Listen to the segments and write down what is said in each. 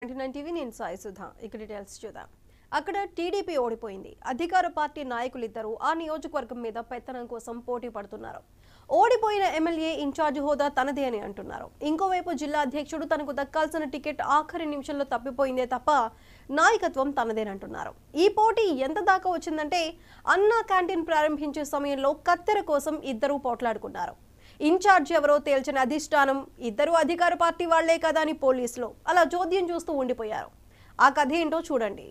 99 TV నేను సాయి సుధా ఇక details చూద్దాం. అక్కడ టీడీపీ ఓడిపోయింది. అధికార పార్టీ నాయకులిద్దరూ ఆ నియోజకవర్గం మీద పెత్తనం కోసం పోటీ పడుతున్నారు. ఓడిపోయిన ఎమ్మెల్యే ఇన్ఛార్జ్ హోదా తనదే అని అంటున్నారు. ఇంకోవైపు జిల్లా అధ్యక్షుడు తనకు దక్కాల్సిన టికెట్ ఆఖరి నిమిషంలో తప్పిపోయిందే తప్ప నాయకత్వం తనదేనంటున్నారు. ఈ పోటీ ఎంత దాకా వచ్చిందంటే అన్నా క్యాంటీన్ ప్రారంభించే సమయంలో కత్తెర కోసం ఇద్దరూ పోట్లాడుకున్నారు. ఇన్ఛార్జ్ ఎవరో తేల్చిన అధిష్టానం ఇద్దరు అధికార పార్టీ వాళ్లే కదా అని పోలీసులు అలా చోద్యం చూస్తూ ఉండిపోయారు. ఆ కథ ఏంటో చూడండి.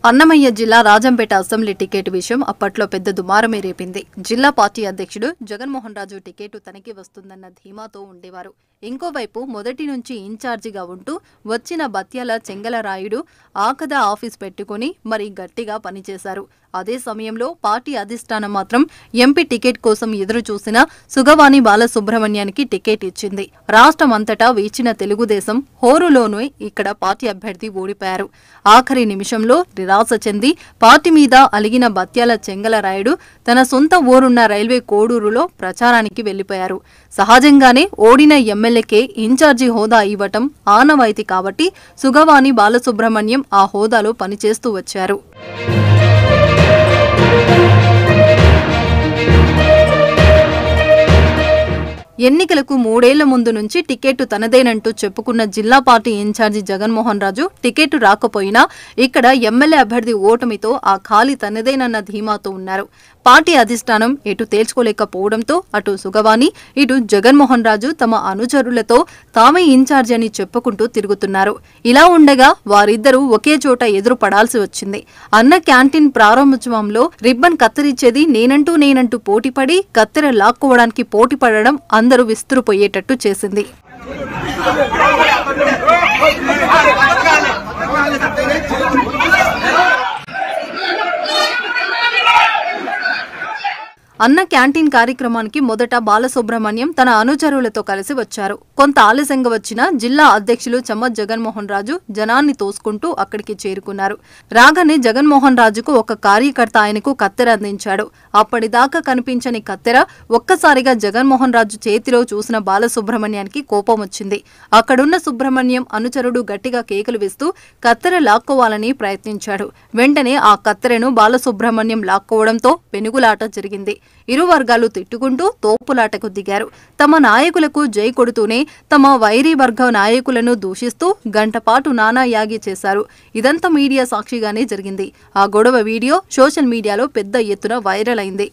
అన్నమయ్య జిల్లా రాజంపేట అసెంబ్లీ టికెట్ విషయం అప్పట్లో పెద్ద దుమారమే రేపింది. జిల్లా పార్టీ అధ్యక్షుడు జగన్మోహన్ రాజు టికెట్ తనకి వస్తుందన్న ధీమాతో ఉండేవారు. ఇంకోవైపు మొదటి నుంచి ఇన్ఛార్జిగా ఉంటూ వచ్చిన బత్యాల చెంగలరాయుడు ఆకదా ఆఫీస్ పెట్టుకుని మరీ గట్టిగా పనిచేశారు. అదే సమయంలో పార్టీ అధిష్టానం మాత్రం ఎంపీ టికెట్ కోసం ఎదురు చూసిన సుగవాణి బాలసుబ్రహ్మణ్యానికి టికెట్ ఇచ్చింది. రాష్ట్రమంతటా వీచిన తెలుగుదేశం హోరులోనూ ఇక్కడ పార్టీ అభ్యర్థి ఓడిపోయారు. ఆఖరి నిమిషంలో నిరాశ చెంది పార్టీ మీద అలిగిన బత్యాల చెంగలరాయుడు తన సొంత ఊరున్న రైల్వే కోడూరులో ప్రచారానికి వెళ్లిపోయారు. సహజంగానే ఓడిన ఎమ్మెల్యేకే ఇన్ఛార్జి హోదా ఇవ్వటం ఆనవాయితీ కాబట్టి సుగవాణి బాలసుబ్రహ్మణ్యం ఆ హోదాలో పనిచేస్తూ వచ్చారు. ఎన్నికలకు 3 ఏళ్ల ముందు నుంచి టికెట్ తనదేనంటూ చెప్పుకున్న జిల్లా పార్టీ ఇన్ఛార్జి జగన్మోహన్ రాజు టికెట్ రాకపోయినా ఇక్కడ ఎమ్మెల్యే అభ్యర్థి ఓటమితో ఆ ఖాళీ తనదేనన్న ధీమాతో ఉన్నారు. పార్టీ అధిష్టానం ఎటు తేల్చుకోలేకపోవడంతో అటు సుగవాణి ఇటు జగన్మోహన్ రాజు తమ అనుచరులతో తామే ఇన్ఛార్జి అని చెప్పుకుంటూ తిరుగుతున్నారు. ఇలా ఉండగా వారిద్దరూ ఒకే చోట ఎదురు పడాల్సి వచ్చింది. అన్న క్యాంటీన్ ప్రారంభోత్సవంలో రిబ్బన్ కత్తిరించేది నేనంటూ పోటీపడి కత్తెర లాక్కోవడానికి పోటీ పడడం అందరూ విస్తురుపోయేటట్టు చేసింది. అన్న క్యాంటీన్ కార్యక్రమానికి మొదట బాలసుబ్రహ్మణ్యం తన అనుచరులతో కలిసి వచ్చారు. కొంత ఆలస్యంగా వచ్చిన జిల్లా అధ్యక్షులు చమ్మత్ జగన్మోహన్ రాజు జనాన్ని తోసుకుంటూ అక్కడికి చేరుకున్నారు. రాగానే జగన్మోహన్ రాజుకు ఒక కార్యకర్త ఆయనకు కత్తెర అందించాడు. అప్పటిదాకా కనిపించని కత్తెర ఒక్కసారిగా జగన్మోహన్ రాజు చేతిలో చూసిన బాలసుబ్రహ్మణ్యానికి కోపం వచ్చింది. అక్కడున్న సుబ్రహ్మణ్యం అనుచరుడు గట్టిగా కేకలు వేస్తూ కత్తెర లాక్కోవాలని ప్రయత్నించాడు. వెంటనే ఆ కత్తెరను బాలసుబ్రహ్మణ్యం లాక్కోవడంతో పెనుగులాట జరిగింది. ఇరు వర్గాలు తిట్టుకుంటూ తోపులాటకు దిగారు. తమ నాయకులకు జై కొడుతూనే తమ వైరీ వర్గ నాయకులను దూషిస్తూ గంటపాటు నానాయాగి చేశారు. ఇదంతా మీడియా సాక్షిగానే జరిగింది. ఆ గొడవ వీడియో సోషల్ మీడియాలో పెద్ద ఎత్తున వైరల్ అయింది.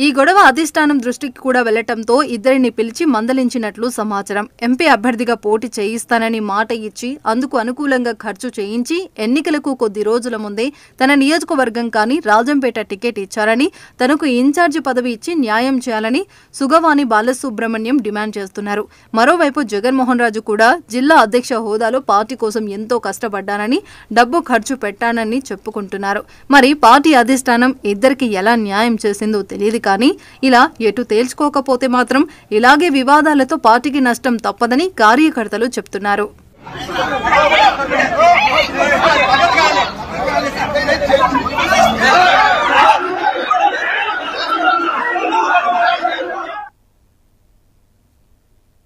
ఈ గొడవ అధిష్టానం దృష్టికి కూడా వెళ్లటంతో ఇద్దరిని పిలిచి మందలించినట్లు సమాచారం. ఎంపీ అభ్యర్థిగా పోటీ చేయిస్తానని మాట ఇచ్చి అందుకు అనుకూలంగా ఖర్చు చేయించి ఎన్నికలకు కొద్ది రోజుల ముందే తన నియోజకవర్గం కానీ రాజంపేట టికెట్ ఇచ్చారని తనకు ఇన్ఛార్జి పదవి ఇచ్చి న్యాయం చేయాలని సుగవాణి బాలసుబ్రహ్మణ్యం డిమాండ్ చేస్తున్నారు. మరోవైపు జగన్మోహన్ రాజు కూడా జిల్లా అధ్యక్ష హోదాలో పార్టీ కోసం ఎంతో కష్టపడ్డానని డబ్బు ఖర్చు పెట్టానని చెప్పుకుంటున్నారు. మరి పార్టీ అధిష్టానం ఇద్దరికి ఎలా న్యాయం చేసిందో తెలియదు. కానీ ఇలా ఎటు తేల్చుకోకపోతే మాత్రం ఇలాగే వివాదాలతో పార్టీకి నష్టం తప్పదని కార్యకర్తలు చెప్తున్నారు.